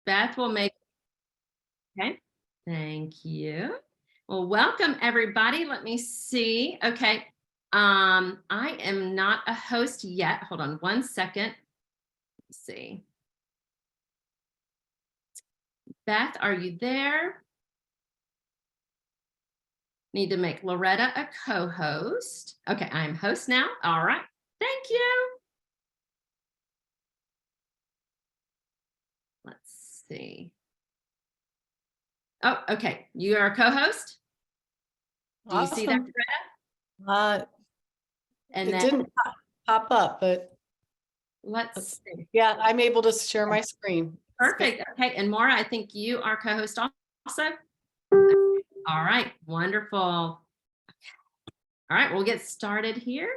Beth will make, okay, thank you. Well, welcome everybody. Let me see. Okay, I am not a host yet. Hold on one second. Let's see. Beth, are you there? Need to make Loretta a co-host. Okay, I'm host now. All right, thank you. Let's see. Oh, okay, you are a co-host? Do you see that, Awesome. Loretta? And It then didn't pop up, but let's see. yeah, I'm able to share my screen. Perfect. Okay, and Maura, I think you are co-host also. All right, wonderful. All right, we'll get started here.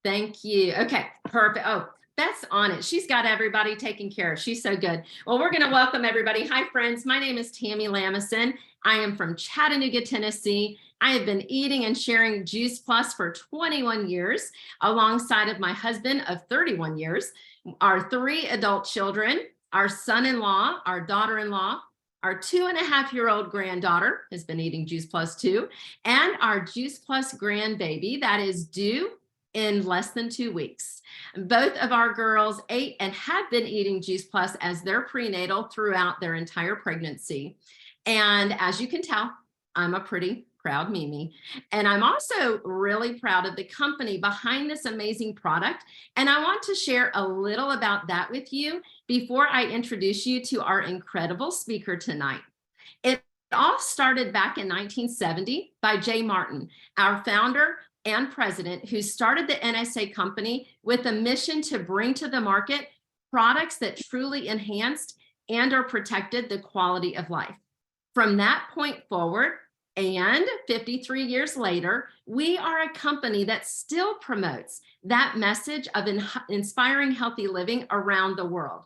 Thank you. Okay, perfect. Oh, Beth's on it. She's got everybody taken care of. She's so good. Well, we're going to welcome everybody. Hi, friends. My name is Tammy Lamison. I am from Chattanooga, Tennessee. I have been eating and sharing Juice Plus for 21 years, alongside of my husband of 31 years, our 3 adult children, our son-in-law, our daughter-in-law, our 2.5-year-old granddaughter has been eating Juice Plus too, and our Juice Plus grandbaby that is due in less than 2 weeks. Both of our girls ate and have been eating Juice Plus as their prenatal throughout their entire pregnancy. And as you can tell, I'm a pretty proud Mimi. And I'm also really proud of the company behind this amazing product. And I want to share a little about that with you before I introduce you to our incredible speaker tonight. It all started back in 1970 by Jay Martin, our founder and president, who started the NSA company with a mission to bring to the market products that truly enhanced and or protected the quality of life. From that point forward, and 53 years later, we are a company that still promotes that message of inspiring healthy living around the world.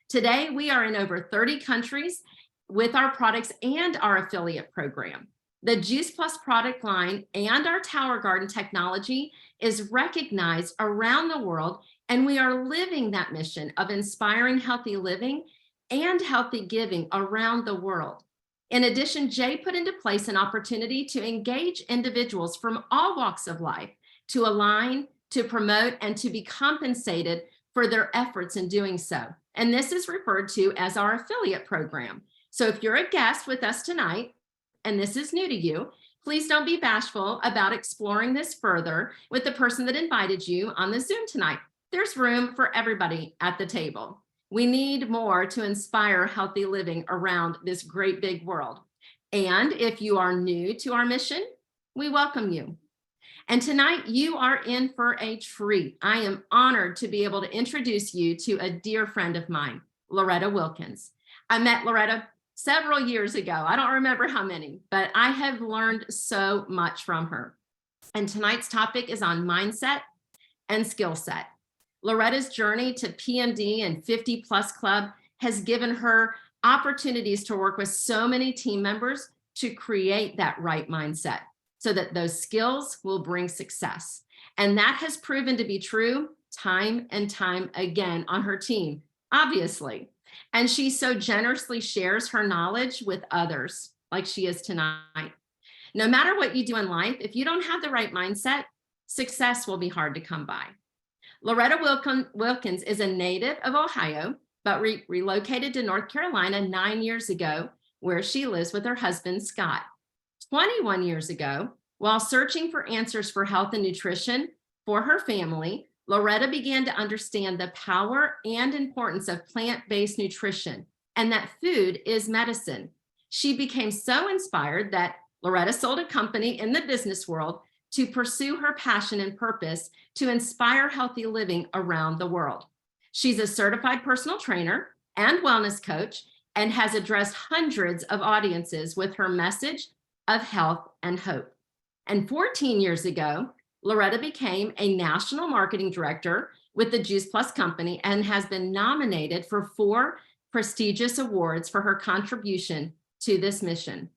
Today, we are in over 30 countries with our products and our affiliate program. The Juice Plus product line and our Tower Garden technology is recognized around the world, and we are living that mission of inspiring healthy living and healthy giving around the world. In addition, Jay put into place an opportunity to engage individuals from all walks of life to align, to promote, and to be compensated for their efforts in doing so. And this is referred to as our affiliate program. So if you're a guest with us tonight, and this is new to you, please don't be bashful about exploring this further with the person that invited you on the Zoom tonight. There's room for everybody at the table. We need more to inspire healthy living around this great big world. And if you are new to our mission, we welcome you. And tonight you are in for a treat. I am honored to be able to introduce you to a dear friend of mine, Loretta Wilkins. I met Loretta several years ago. I don't remember how many, but I have learned so much from her. And tonight's topic is on mindset and skill set. Loretta's journey to PMD and 50 Plus Club has given her opportunities to work with so many team members to create that right mindset so that those skills will bring success. And that has proven to be true time and time again on her team, obviously. And she so generously shares her knowledge with others like she is tonight. No matter what you do in life, if you don't have the right mindset, success will be hard to come by. Loretta Wilkins is a native of Ohio, but relocated to North Carolina 9 years ago, where she lives with her husband, Scott. 21 years ago, while searching for answers for health and nutrition for her family, Loretta began to understand the power and importance of plant-based nutrition and that food is medicine. She became so inspired that Loretta sold a company in the business world to pursue her passion and purpose to inspire healthy living around the world. She's a certified personal trainer and wellness coach and has addressed hundreds of audiences with her message of health and hope. And 14 years ago, Loretta became a national marketing director with the Juice Plus company and has been nominated for 4 prestigious awards for her contribution to this mission.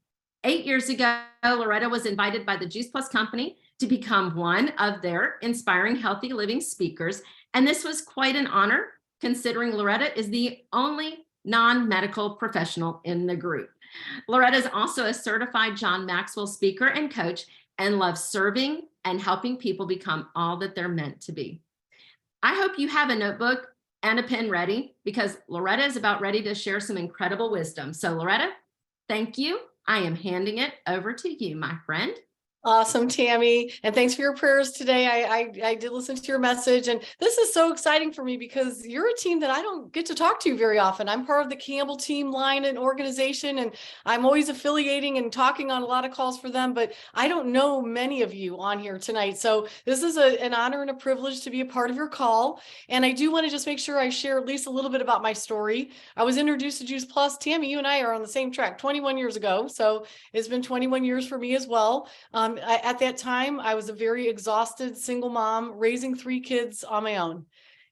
8 years ago, Loretta was invited by the Juice Plus company to become one of their Inspiring Healthy Living speakers. And this was quite an honor, considering Loretta is the only non-medical professional in the group. Loretta is also a certified John Maxwell speaker and coach and loves serving and helping people become all that they're meant to be. I hope you have a notebook and a pen ready because Loretta is about ready to share some incredible wisdom. So Loretta, thank you. I am handing it over to you, my friend. Awesome, Tammy. And thanks for your prayers today. I did listen to your message, and this is so exciting for me because you're a team that I don't get to talk to very often. I'm part of the Campbell team line and organization, and I'm always affiliating and talking on a lot of calls for them, but I don't know many of you on here tonight. So this is an honor and a privilege to be a part of your call. And I do want to just make sure I share at least a little bit about my story. I was introduced to Juice Plus. Tammy, you and I are on the same track 21 years ago. So it's been 21 years for me as well. At that time, I was a very exhausted single mom, raising 3 kids on my own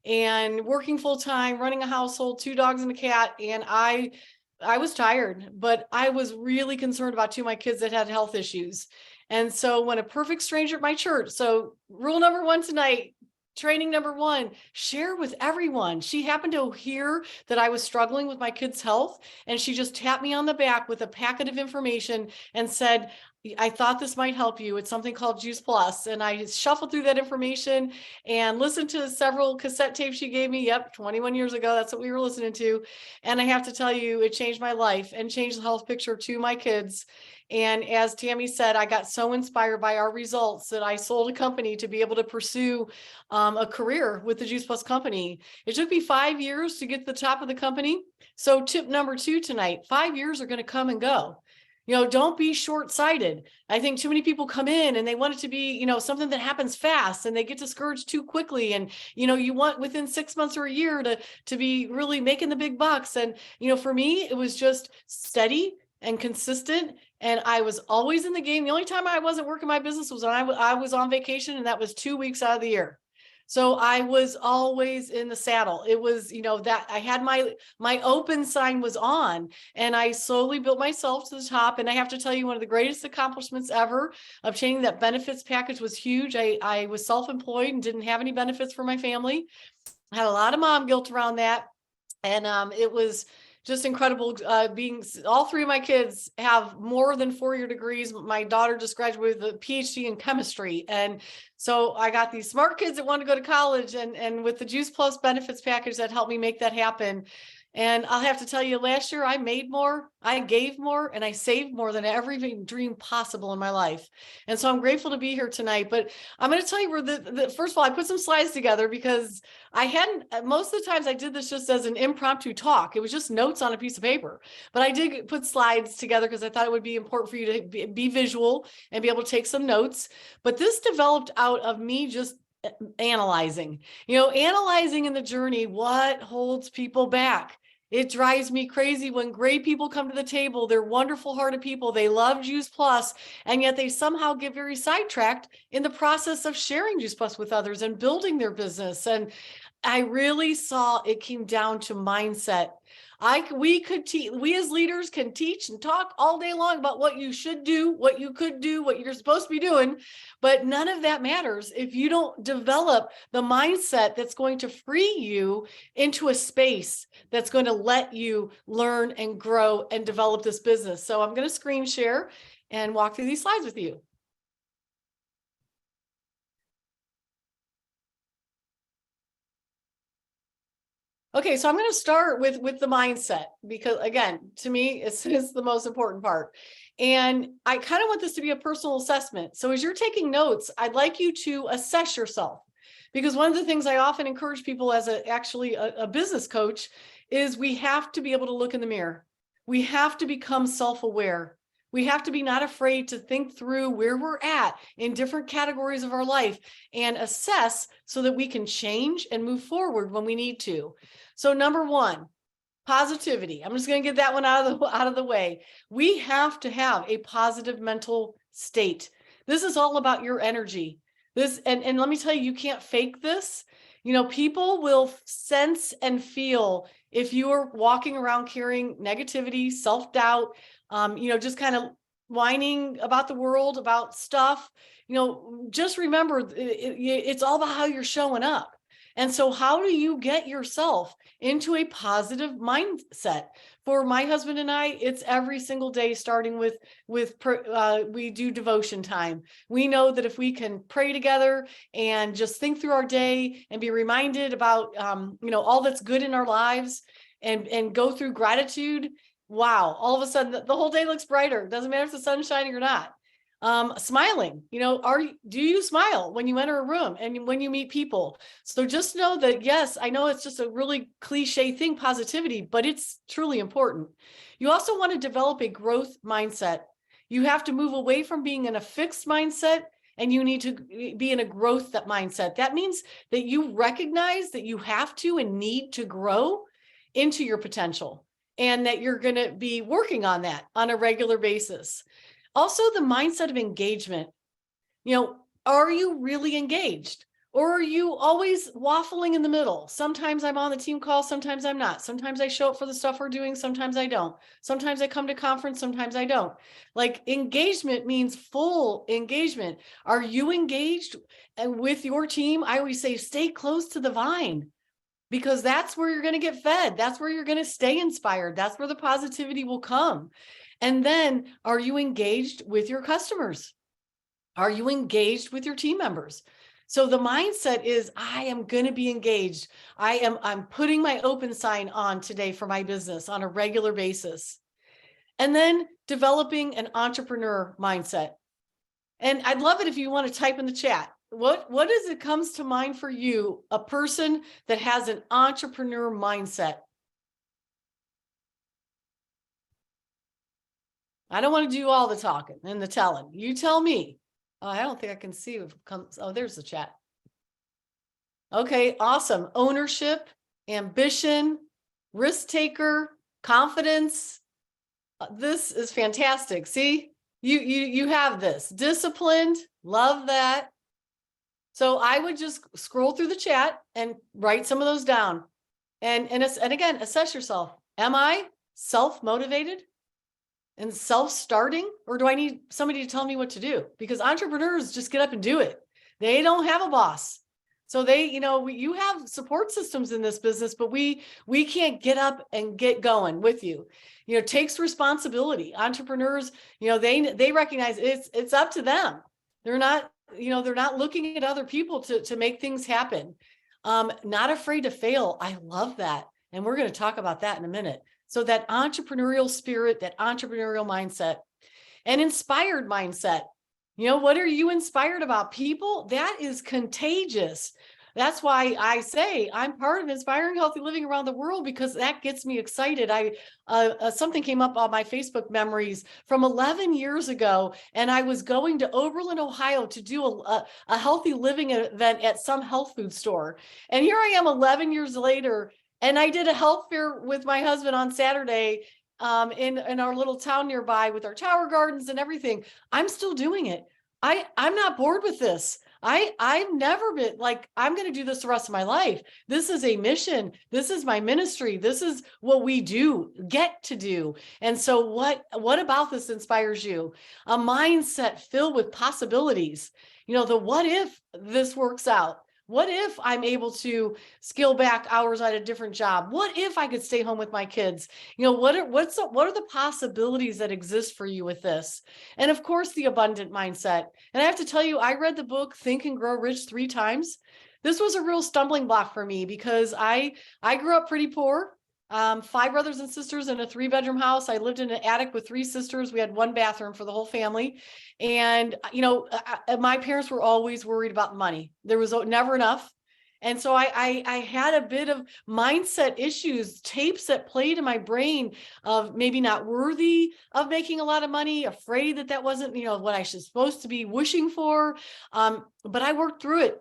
and working full time, running a household, 2 dogs and a cat. And I was tired, but I was really concerned about 2 of my kids that had health issues. And so when a perfect stranger at my church, so rule number 1 tonight, training number 1, share with everyone. She happened to hear that I was struggling with my kids' health, and she just tapped me on the back with a packet of information and said, I thought this might help you. It's something called Juice Plus. And I shuffled through that information and listened to several cassette tapes she gave me. Yep, 21 years ago, that's what we were listening to. And I have to tell you, it changed my life and changed the health picture to my kids. And as Tammy said, I got so inspired by our results that I sold a company to be able to pursue a career with the Juice Plus company. It took me 5 years to get to the top of the company. So tip number 2 tonight, 5 years are going to come and go. Don't be short-sighted. I think too many people come in and they want it to be, something that happens fast, and they get discouraged too quickly. And, you want within 6 months or a year to be really making the big bucks. And, for me, it was just steady and consistent. And I was always in the game. The only time I wasn't working my business was when I was on vacation, and that was 2 weeks out of the year. So I was always in the saddle. It was, that I had my open sign was on, and I slowly built myself to the top. And I have to tell you, one of the greatest accomplishments ever, obtaining that benefits package, was huge. I was self-employed and didn't have any benefits for my family. I had a lot of mom guilt around that. And it was just incredible being, all 3 of my kids have more than 4-year degrees. My daughter just graduated with a PhD in chemistry. And so I got these smart kids that wanted to go to college, and with the Juice Plus benefits package, that helped me make that happen. And I'll have to tell you, last year I made more, I gave more, and I saved more than I ever even dreamed possible in my life. And so I'm grateful to be here tonight. But I'm going to tell you where first of all, I put some slides together because I hadn't, most of the times I did this just as an impromptu talk. It was just notes on a piece of paper. But I did put slides together because I thought it would be important for you to be visual and be able to take some notes. But this developed out of me just analyzing in the journey, what holds people back. It drives me crazy when great people come to the table. They're wonderful hearted people. They love Juice Plus, and yet they somehow get very sidetracked in the process of sharing Juice Plus with others and building their business. And I really saw it came down to mindset. We as leaders can teach and talk all day long about what you should do, what you could do, what you're supposed to be doing, but none of that matters if you don't develop the mindset that's going to free you into a space that's going to let you learn and grow and develop this business. So I'm going to screen share and walk through these slides with you. Okay, so I'm going to start with the mindset, because again, to me, it's the most important part. And I kind of want this to be a personal assessment. So as you're taking notes, I'd like you to assess yourself, because one of the things I often encourage people as a business coach is we have to be able to look in the mirror. We have to become self-aware. We have to be not afraid to think through where we're at in different categories of our life and assess so that we can change and move forward when we need to. So number 1, positivity. I'm just going to get that one out of the way. We have to have a positive mental state. This is all about your energy. And let me tell you, you can't fake this. People will sense and feel if you are walking around carrying negativity, self-doubt, just kind of whining about the world, about stuff. Just remember, it's all about how you're showing up. And so how do you get yourself into a positive mindset? For my husband and I, it's every single day, starting with we do devotion time. We know that if we can pray together and just think through our day and be reminded about all that's good in our lives, and go through gratitude, wow, all of a sudden the whole day looks brighter. Doesn't matter if the sun's shining or not. Smiling, do you smile when you enter a room and when you meet people? So just know that, yes, I know it's just a really cliche thing, positivity, but it's truly important. You also want to develop a growth mindset. You have to move away from being in a fixed mindset, and you need to be in a growth mindset. That means that you recognize that you have to and need to grow into your potential, and that you're going to be working on that on a regular basis. Also, the mindset of engagement. Are you really engaged? Or are you always waffling in the middle? Sometimes I'm on the team call, sometimes I'm not. Sometimes I show up for the stuff we're doing, sometimes I don't. Sometimes I come to conference, sometimes I don't. Like, engagement means full engagement. Are you engaged with your team? I always say, stay close to the vine, because that's where you're going to get fed. That's where you're going to stay inspired. That's where the positivity will come. And then, are you engaged with your customers? Are you engaged with your team members? So the mindset is, I am going to be engaged. I'm putting my open sign on today for my business on a regular basis. And then developing an entrepreneur mindset. And I'd love it if you want to type in the chat. What does it comes to mind for you, a person that has an entrepreneur mindset? I don't want to do all the talking and the telling. You tell me. Oh, I don't think I can see if it comes. Oh, there's the chat. Okay, awesome. Ownership, ambition, risk taker, confidence. This is fantastic. See, you have this. Disciplined, love that. So I would just scroll through the chat and write some of those down. And again, assess yourself. Am I self-motivated and self-starting, or do I need somebody to tell me what to do? Because entrepreneurs just get up and do it. They don't have a boss. So you have support systems in this business, but we can't get up and get going with you. It takes responsibility. Entrepreneurs, they recognize it's up to them. They're not looking at other people to make things happen. Not afraid to fail. I love that. And we're going to talk about that in a minute. So that entrepreneurial spirit, that entrepreneurial mindset, and inspired mindset. What are you inspired about? People, that is contagious. That's why I say I'm part of Inspiring Healthy Living Around the World, because that gets me excited. Something came up on my Facebook memories from 11 years ago, and I was going to Oberlin, Ohio to do a healthy living event at some health food store. And here I am 11 years later, and I did a health fair with my husband on Saturday in our little town nearby with our tower gardens and everything. I'm still doing it. I'm not bored with this. I've never been like, I'm going to do this the rest of my life. This is a mission. This is my ministry. This is what we get to do. And so what about this inspires you? A mindset filled with possibilities. The what if this works out? What if I'm able to scale back hours at a different job? What if I could stay home with my kids? What are the possibilities that exist for you with this? And of course, the abundant mindset. And I have to tell you, I read the book Think and Grow Rich 3 times. This was a real stumbling block for me, because I grew up pretty poor. 5 brothers and sisters in a 3-bedroom house. I lived in an attic with 3 sisters. We had 1 bathroom for the whole family. And, my parents were always worried about money. There was never enough. And so I had a bit of mindset issues, tapes that played in my brain of maybe not worthy of making a lot of money, afraid that wasn't, what I was supposed to be wishing for. But I worked through it.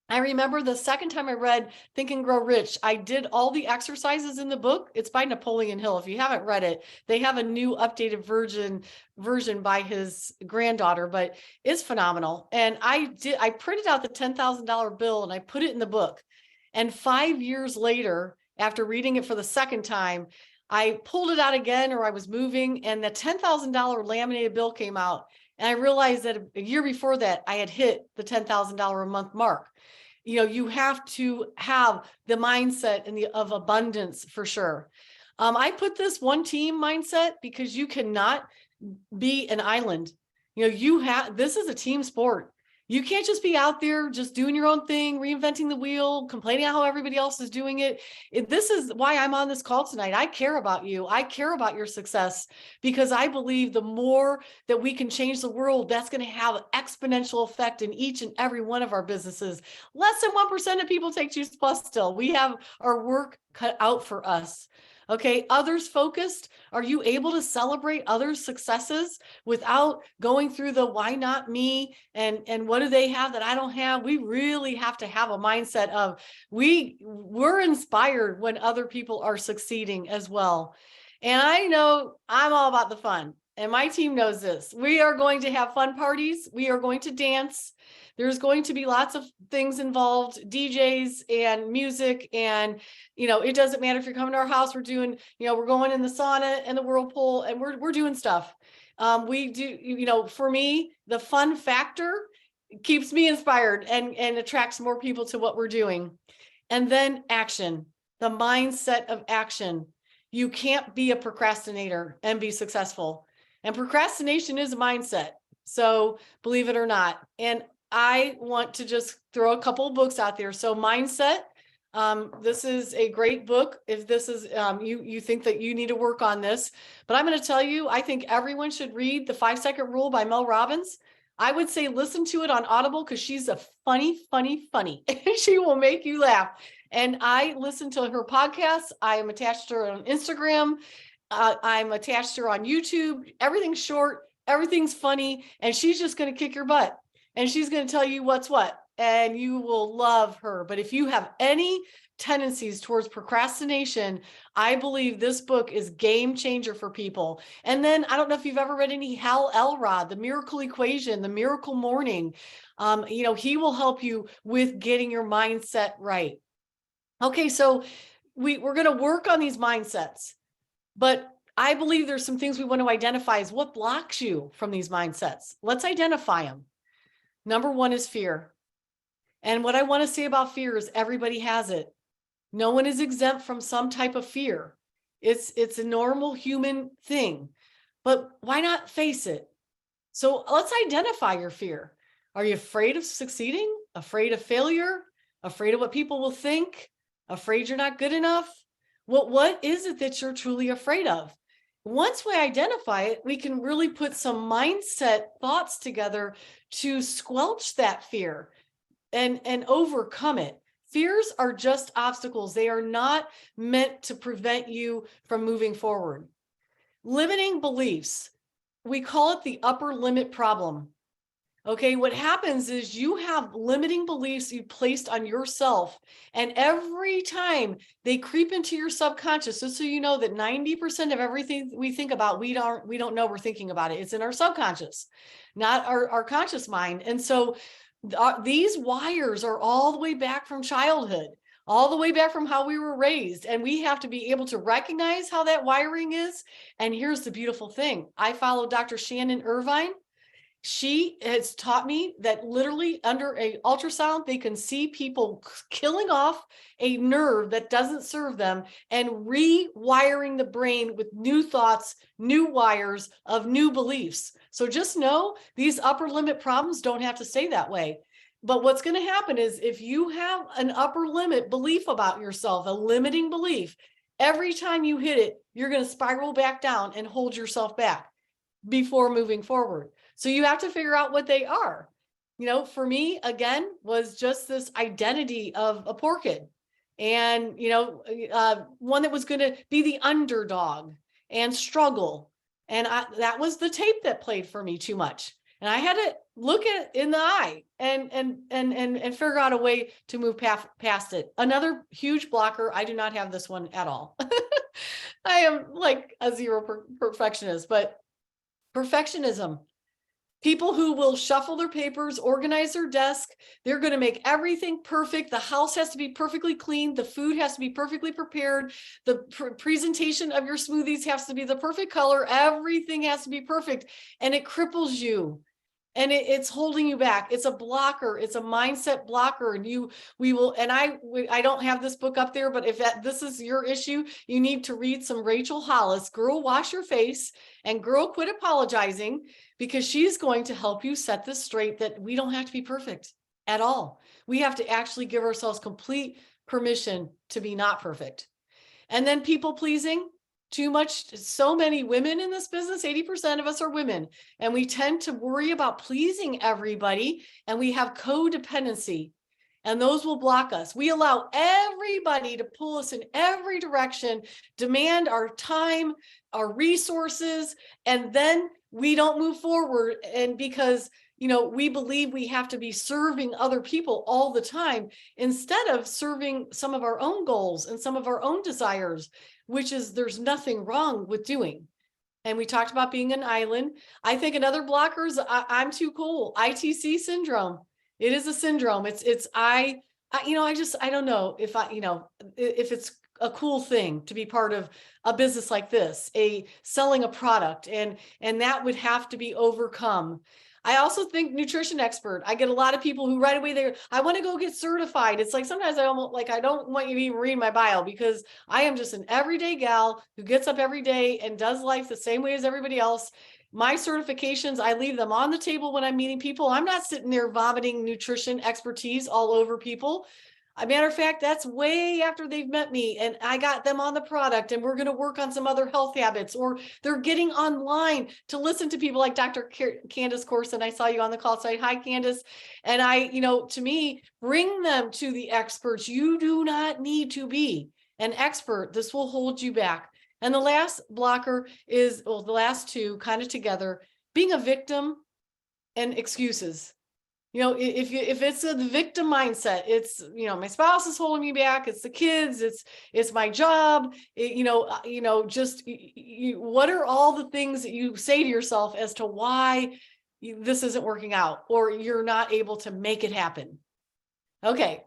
I remember the second time I read Think and Grow Rich, I did all the exercises in the book. It's by Napoleon Hill. If you haven't read it, they have a new updated version by his granddaughter, but it's phenomenal. And I printed out the $10,000 bill and I put it in the book. And 5 years later, after reading it for the second time, I pulled it out again, or I was moving, and the $10,000 laminated bill came out. And I realized that a year before that, I had hit the $10,000 a month mark. You have to have the mindset of abundance for sure. I put this one team mindset because you cannot be an island. This is a team sport. You can't just be out there just doing your own thing, reinventing the wheel, complaining how everybody else is doing it. This is why I'm on this call tonight. I care about you. I care about your success because I believe the more that we can change the world, that's going to have an exponential effect in each and every one of our businesses. Less than 1% of people take Juice Plus still. We have our work cut out for us. Okay, others focused. Are you able to celebrate others' successes without going through the why not me and what do they have that I don't have? We really have to have a mindset of we're inspired when other people are succeeding as well. And I know I'm all about the fun, and my team knows this. We are going to have fun parties. We are going to dance. There's going to be lots of things involved, DJs and music. And, it doesn't matter if you're coming to our house, we're doing, we're going in the sauna and the whirlpool and we're doing stuff. We do, for me, the fun factor keeps me inspired and attracts more people to what we're doing. And then action, the mindset of action. You can't be a procrastinator and be successful. And procrastination is a mindset. So believe it or not. And I want to just throw a couple of books out there. So Mindset, this is a great book. If this is, you think that you need to work on this, but I'm going to tell you, I think everyone should read The 5-Second Rule by Mel Robbins. I would say listen to it on Audible because she's a funny. She will make you laugh. And I listen to her podcasts. I am attached to her on Instagram. I'm attached to her on YouTube. Everything's short. Everything's funny. And she's just going to kick your butt. And she's going to tell you what's what, and you will love her. But if you have any tendencies towards procrastination, I believe this book is game changer for people. And then I don't know if you've ever read any Hal Elrod, The Miracle Equation, The Miracle Morning. He will help you with getting your mindset right. Okay, so we're going to work on these mindsets, but I believe there's some things we want to identify as what blocks you from these mindsets. Let's identify them. Number one is fear. And what I want to say about fear is everybody has it. No one is exempt from some type of fear. It's a normal human thing, but why not face it? So let's identify your fear. Are you afraid of succeeding? Afraid of failure? Afraid of what people will think? Afraid you're not good enough? What is it that you're truly afraid of? Once we identify it, we can really put some mindset thoughts together to squelch that fear and overcome it. Fears are just obstacles. They are not meant to prevent you from moving forward. Limiting beliefs. We call it the upper limit problem. Okay, what happens is you have limiting beliefs you placed on yourself, and every time they creep into your subconscious, just so you know that 90% of everything we think about, we don't know we're thinking about it. It's in our subconscious, not our conscious mind. And so these wires are all the way back from childhood, all the way back from how we were raised. And we have to be able to recognize how that wiring is. And here's the beautiful thing. I follow Dr. Shannon Irvine. She has taught me that literally under an ultrasound, they can see people killing off a nerve that doesn't serve them and rewiring the brain with new thoughts, new wires of new beliefs. So just know these upper limit problems don't have to stay that way. But what's going to happen is if you have an upper limit belief about yourself, a limiting belief, every time you hit it, you're going to spiral back down and hold yourself back before moving forward. So you have to figure out what they are. For me, again, was just this identity of a poor kid and, one that was going to be the underdog and struggle. And that was the tape that played for me too much. And I had to look it in the eye and figure out a way to move past it. Another huge blocker. I do not have this one at all. I am like a zero perfectionist, but perfectionism. People who will shuffle their papers, organize their desk, they're going to make everything perfect. The house has to be perfectly clean. The food has to be perfectly prepared. The presentation of your smoothies has to be the perfect color. Everything has to be perfect. And it cripples you. and it's holding you back. It's a blocker. It's a mindset blocker. And I don't have this book up there, but if this is your issue, you need to read some Rachel Hollis, Girl Wash Your Face, and Girl Quit Apologizing, because she's going to help you set this straight, that we don't have to be perfect at all. We have to actually give ourselves complete permission to be not perfect. And then people pleasing. Too much, so many women in this business, 80% of us are women, and we tend to worry about pleasing everybody, and we have codependency, and those will block us. We allow everybody to pull us in every direction, demand our time, our resources, and then we don't move forward. And because we believe we have to be serving other people all the time, instead of serving some of our own goals and some of our own desires, which is there's nothing wrong with doing. And we talked about being an island. I think another blocker is I'm too cool. ITC syndrome. It is a syndrome. I don't know if it's a cool thing to be part of a business like this, selling a product, and that would have to be overcome. I also think nutrition expert. I get a lot of people who right away I want to go get certified. It's like sometimes I don't want you to even read my bio, because I am just an everyday gal who gets up every day and does life the same way as everybody else. My certifications, I leave them on the table when I'm meeting people. I'm not sitting there vomiting nutrition expertise all over people. A matter of fact, that's way after they've met me and I got them on the product, and we're going to work on some other health habits, or they're getting online to listen to people like Dr. Candace Corson. I saw you on the call site. Hi, Candace. And to me, bring them to the experts. You do not need to be an expert. This will hold you back. And the last blocker is, the last two kind of together, being a victim and excuses. If it's a victim mindset, it's, my spouse is holding me back. It's the kids. It's my job. What are all the things that you say to yourself as to why this isn't working out, or you're not able to make it happen? Okay.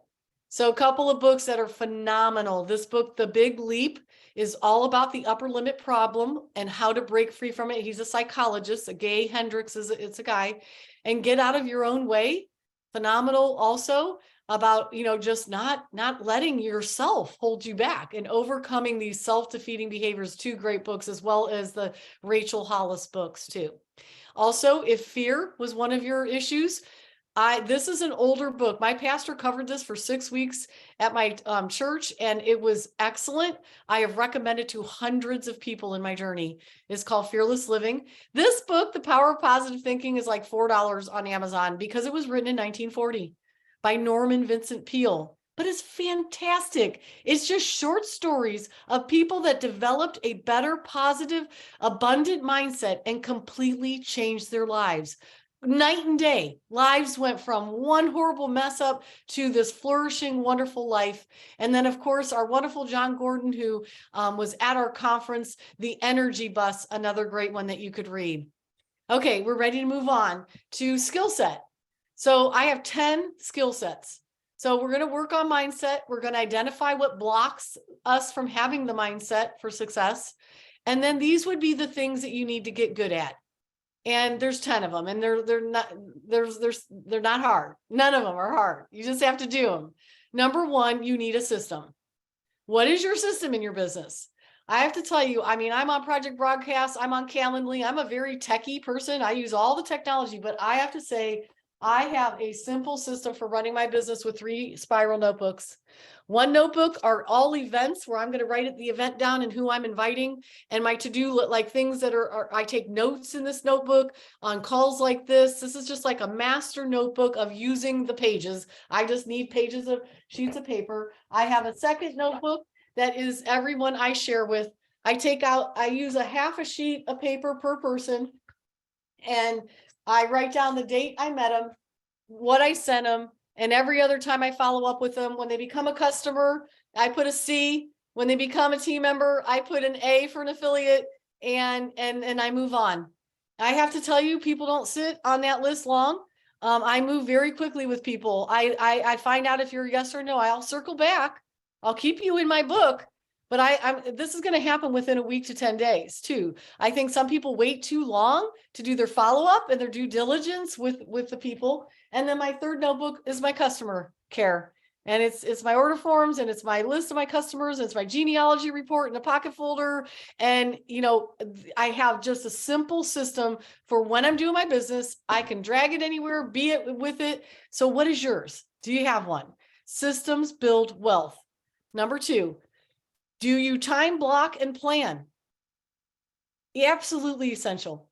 So a couple of books that are phenomenal. This book, The Big Leap, is all about the upper limit problem and how to break free from it. He's a psychologist. Gay Hendricks it's a guy. And Get Out of Your Own Way. Phenomenal also about, just not letting yourself hold you back and overcoming these self-defeating behaviors. Two great books, as well as the Rachel Hollis books too. Also, if fear was one of your issues, this is an older book. My pastor covered this for 6 weeks at my church, and it was excellent. I have recommended to hundreds of people in my journey. It's called Fearless Living. This book, The Power of Positive Thinking, is like $4 on Amazon because it was written in 1940 by Norman Vincent Peale. But it's fantastic. It's just short stories of people that developed a better, positive, abundant mindset and completely changed their lives. Night and day. Lives went from one horrible mess up to this flourishing, wonderful life. And then, of course, our wonderful John Gordon, who was at our conference, The Energy Bus, another great one that you could read. Okay, we're ready to move on to skill set. So I have 10 skill sets. So we're going to work on mindset. We're going to identify what blocks us from having the mindset for success. And then these would be the things that you need to get good at. And there's 10 of them, and they're not hard. None of them are hard. You just have to do them. Number one, you need a system. What is your system in your business? I have to tell you, I'm on Project Broadcast. I'm on Calendly. I'm a very techie person. I use all the technology, but I have to say, I have a simple system for running my business with 3 spiral notebooks. One notebook are all events where I'm going to write the event down and who I'm inviting, and my to-do, like things that I take notes in this notebook on calls like this. This is just like a master notebook of using the pages. I just need pages of sheets of paper. I have a second notebook that is everyone I share with. I use a half a sheet of paper per person, and I write down the date I met them, what I sent them, and every other time I follow up with them. When they become a customer, I put a C. When they become a team member, I put an A for an affiliate, and I move on. I have to tell you, people don't sit on that list long. I move very quickly with people. I find out if you're a yes or no. I'll circle back. I'll keep you in my book, But this is going to happen within a week to 10 days too. I think some people wait too long to do their follow-up and their due diligence with the people. And then my third notebook is my customer care. And it's my order forms, and it's my list of my customers, and it's my genealogy report in a pocket folder. And, I have just a simple system for when I'm doing my business. I can drag it anywhere, be it with it. So what is yours? Do you have one? Systems build wealth. Number 2, do you time block and plan? Absolutely essential.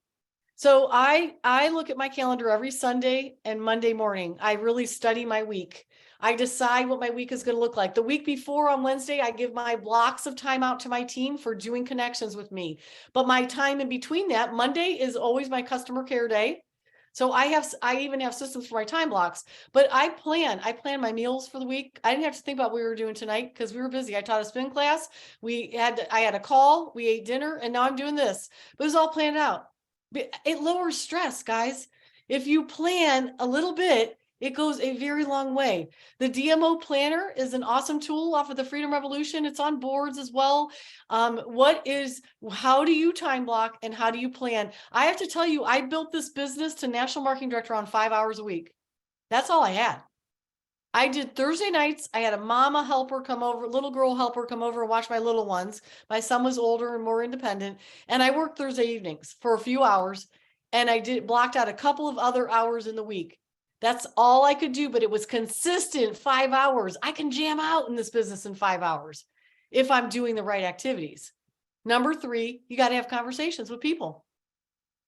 So I look at my calendar every Sunday and Monday morning. I really study my week. I decide what my week is going to look like. The week before on Wednesday, I give my blocks of time out to my team for doing connections with me. But my time in between that, Monday is always my customer care day. So I even have systems for my time blocks, but I plan my meals for the week. I didn't have to think about what we were doing tonight because we were busy. I taught a spin class. I had a call, we ate dinner, and now I'm doing this, but it was all planned out. It lowers stress, guys. If you plan a little bit, it goes a very long way. The DMO planner is an awesome tool off of the Freedom Revolution. It's on boards as well. How do you time block and how do you plan? I have to tell you, I built this business to national marketing director on 5 hours a week. That's all I had. I did Thursday nights. I had a mama helper come over, little girl helper come over and watch my little ones. My son was older and more independent. And I worked Thursday evenings for a few hours. And I blocked out a couple of other hours in the week. That's all I could do, but it was consistent 5 hours. I can jam out in this business in 5 hours if I'm doing the right activities. Number 3, you got to have conversations with people.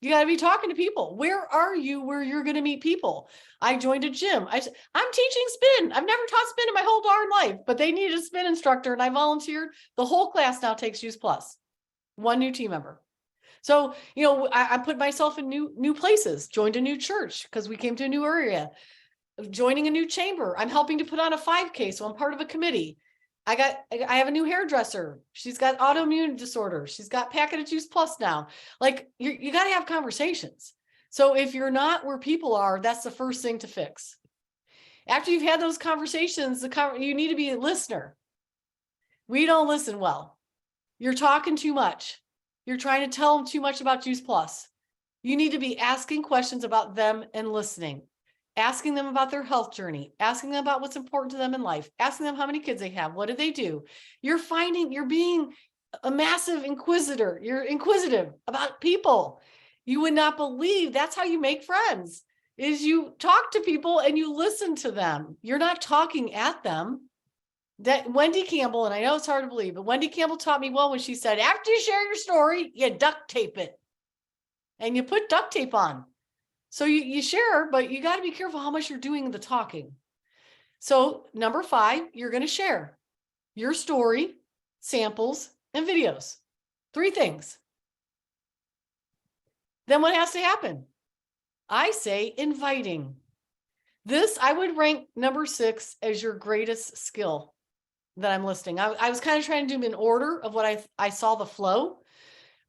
You got to be talking to people. Where are you where you're going to meet people? I joined a gym. I'm teaching spin. I've never taught spin in my whole darn life, but they needed a spin instructor and I volunteered. The whole class now takes Use Plus. One new team member. So, I put myself in new places, joined a new church because we came to a new area, joining a new chamber. I'm helping to put on a 5K. So I'm part of a committee. I have a new hairdresser. She's got autoimmune disorder. She's got Packet Juice Plus now. Like you got to have conversations. So if you're not where people are, that's the first thing to fix. After you've had those conversations, you need to be a listener. We don't listen well. You're talking too much. You're trying to tell them too much about Juice Plus. You need to be asking questions about them and listening. Asking them about their health journey, asking them about what's important to them in life, asking them how many kids they have, what do they do? You're being a massive inquisitor. You're inquisitive about people. You would not believe that's how you make friends, is you talk to people and you listen to them. You're not talking at them. That Wendy Campbell, and I know it's hard to believe, but Wendy Campbell taught me well when she said, after you share your story, you duct tape it. And you put duct tape on. So you share, but you got to be careful how much you're doing the talking. So number 5, you're going to share your story, samples, and videos. 3 things. Then what has to happen? I say inviting. This I would rank number 6 as your greatest skill that I'm listing. I was kind of trying to do them in order of what I saw the flow.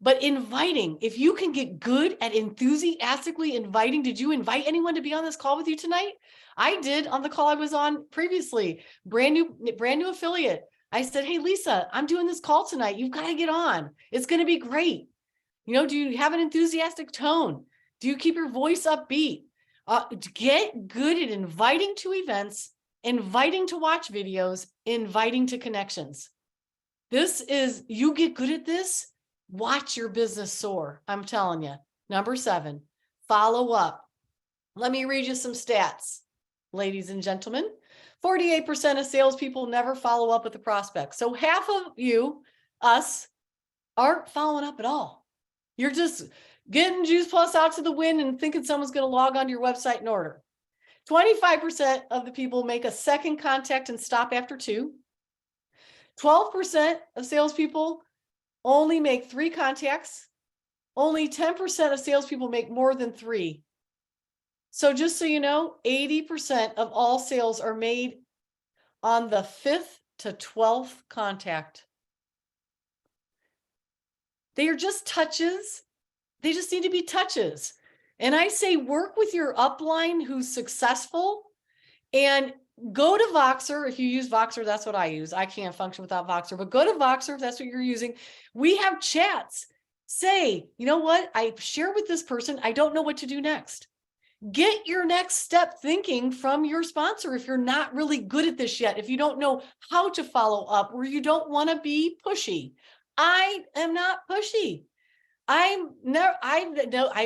But inviting, if you can get good at enthusiastically inviting, did you invite anyone to be on this call with you tonight? I did on the call I was on previously, brand new affiliate. I said, hey, Lisa, I'm doing this call tonight. You've got to get on. It's going to be great. Do you have an enthusiastic tone? Do you keep your voice upbeat? Get good at inviting to events, inviting to watch videos, inviting to connections. You get good at this. Watch your business soar. I'm telling you. Number 7, follow up. Let me read you some stats, ladies and gentlemen. 48% of salespeople never follow up with the prospect. So half of you, us, aren't following up at all. You're just getting Juice Plus out to the wind and thinking someone's going to log onto your website and order. 25% of the people make a second contact and stop after 2. 12% of salespeople only make 3 contacts. Only 10% of salespeople make more than 3. So just so you know, 80% of all sales are made on the 5th to 12th contact. They are just touches. They just need to be touches. And I say work with your upline who's successful and go to Voxer. If you use Voxer, that's what I use. I can't function without Voxer, but go to Voxer if that's what you're using. We have chats. Say, you know what? I share with this person. I don't know what to do next. Get your next step thinking from your sponsor if you're not really good at this yet, if you don't know how to follow up, or you don't want to be pushy. I am not pushy. I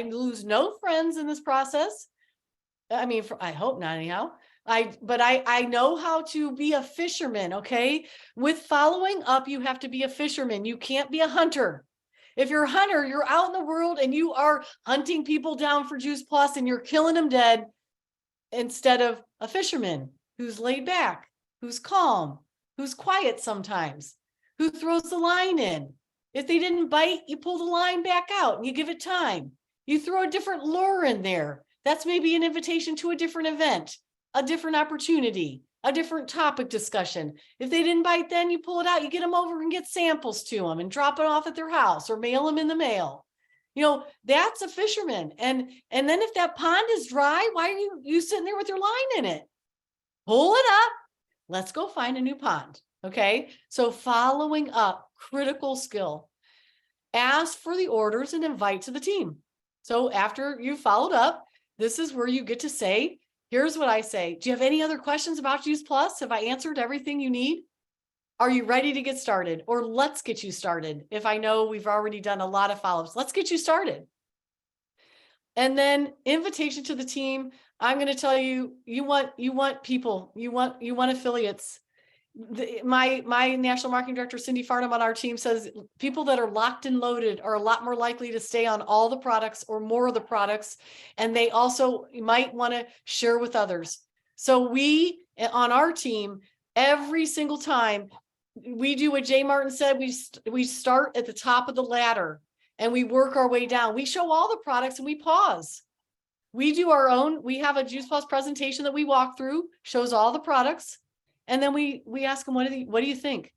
lose no friends in this process. I mean, I hope not anyhow. But I know how to be a fisherman. Okay. With following up, you have to be a fisherman. You can't be a hunter. If you're a hunter, you're out in the world and you are hunting people down for Juice Plus and you're killing them dead, instead of a fisherman who's laid back, who's calm, who's quiet sometimes, who throws the line in. If they didn't bite, you pull the line back out and you give it time. You throw a different lure in there. That's maybe an invitation to a different event, a different opportunity, a different topic discussion. If they didn't bite, then you pull it out, you get them over and get samples to them and drop it off at their house or mail them in the mail. You know, that's a fisherman. And then if that pond is dry, why are you sitting there with your line in it? Pull it up. Let's go find a new pond. Okay. So following up, critical skill. Ask for the orders and invite to the team. So after you followed up, this is where you get to say, here's what I say. Do you have any other questions about Juice Plus? Have I answered everything you need? Are you ready to get started? Or let's get you started. If I know we've already done a lot of follow-ups, let's get you started. And then invitation to the team. I'm going to tell you, you want people, you want affiliates. My national marketing director, Cindy Farnham, on our team says people that are locked and loaded are a lot more likely to stay on all the products or more of the products. And they also might want to share with others. So we, on our team, every single time we do what Jay Martin said, we start at the top of the ladder and we work our way down. We show all the products and we pause. We do our own, we have a Juice Plus presentation that we walk through, shows all the products. And then we ask them, what do you think?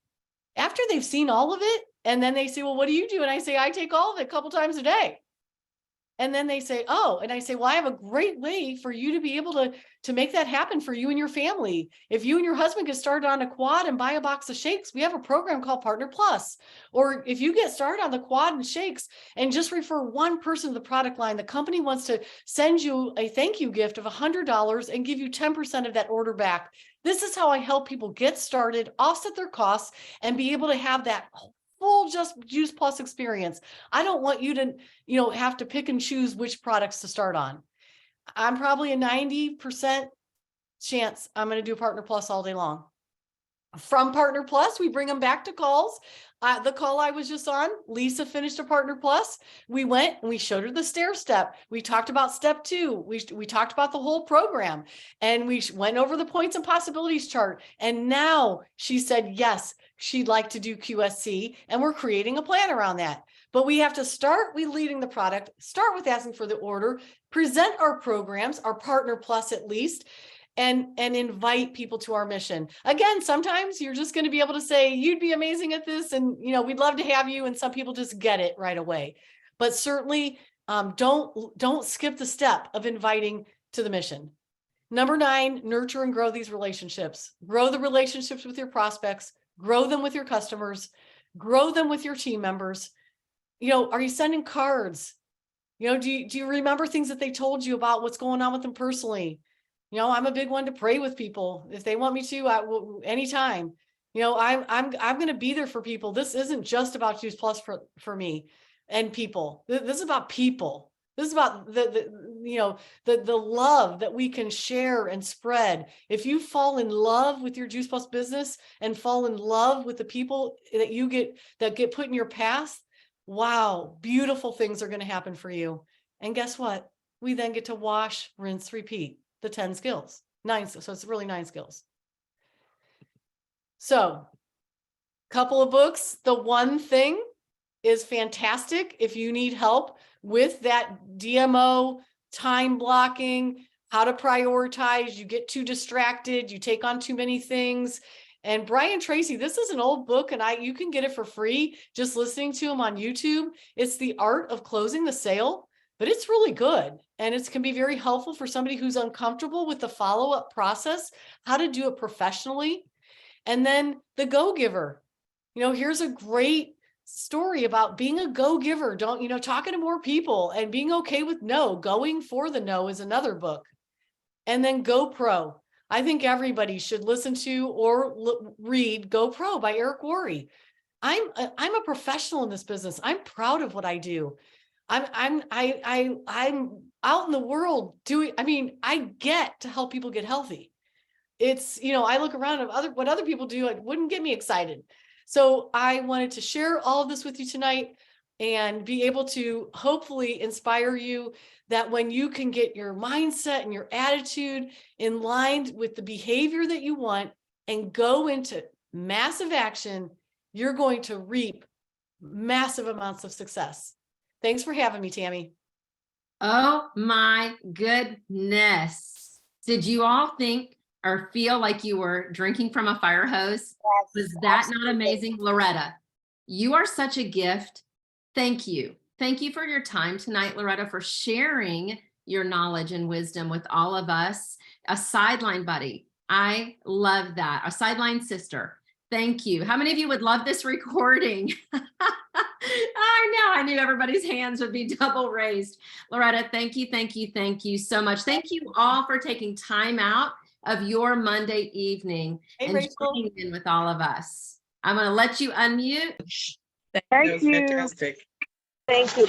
After they've seen all of it, and then they say, well, what do you do? And I say, I take all of it a couple times a day. And then they say, oh, and I say, well, I have a great way for you to be able to make that happen for you and your family. If you and your husband get started on a quad and buy a box of shakes, we have a program called Partner Plus. Or if you get started on the quad and shakes and just refer one person to the product line, the company wants to send you a thank you gift of $100 and give you 10% of that order back. This is how I help people get started, offset their costs, and be able to have that full just Juice Plus experience. I don't want you to, have to pick and choose which products to start on. I'm probably a 90% chance I'm going to do Partner Plus all day long. From Partner Plus, we bring them back to calls. The call I was just on, Lisa finished a Partner Plus. We went and we showed her the stair step. We talked about step 2. We talked about the whole program, and we went over the points and possibilities chart. And now she said, yes, she'd like to do QSC, and we're creating a plan around that. But we have to start with leading the product, start with asking for the order, present our programs, our Partner Plus at least, and invite people to our mission. Again, sometimes you're just going to be able to say, you'd be amazing at this, and we'd love to have you, and some people just get it right away. But certainly don't skip the step of inviting to the mission. Number 9, nurture and grow these relationships. Grow the relationships with your prospects, grow them with your customers, grow them with your team members. Are you sending cards? Do you remember things that they told you about what's going on with them personally? I'm a big one to pray with people. If they want me to, anytime. I'm going to be there for people. This isn't just about Juice Plus for me and people. This is about people. This is about the love that we can share and spread. If you fall in love with your Juice Plus business and fall in love with the people that get put in your path, wow, beautiful things are going to happen for you. And guess what? We then get to wash, rinse, repeat. The 10 skills, 9. So it's really 9 skills. So couple of books. The One Thing is fantastic. If you need help with that DMO, time blocking, how to prioritize, you get too distracted, you take on too many things. And Brian Tracy, this is an old book, and you can get it for free just listening to him on YouTube. It's The Art of Closing the Sale. but it's really good. And it can be very helpful for somebody who's uncomfortable with the follow-up process, how to do it professionally. And then the go-giver, here's a great story about being a go-giver. Talking to more people and being okay with no. Going for the no is another book. And then Go Pro. I think everybody should listen to or read Go Pro by Eric Worre. I'm a professional in this business. I'm proud of what I do. I'm out in the world doing, I get to help people get healthy. It's, I look around at what other people do, it wouldn't get me excited. So I wanted to share all of this with you tonight and be able to hopefully inspire you that when you can get your mindset and your attitude in line with the behavior that you want and go into massive action, you're going to reap massive amounts of success. Thanks for having me, Tammy. Oh my goodness. Did you all think or feel like you were drinking from a fire hose? Yes, Was that absolutely. not amazing? Loretta, you are such a gift. Thank you. Thank you for your time tonight, Loretta, for sharing your knowledge and wisdom with all of us. A sideline buddy. I love that. A sideline sister. Thank you. How many of you would love this recording? I knew everybody's hands would be double raised. Loretta, thank you, thank you, thank you so much. Thank you all for taking time out of your Monday evening Hey, and Rachel. joining in with all of us. I'm going to let you unmute. Thank you. Fantastic. Thank you.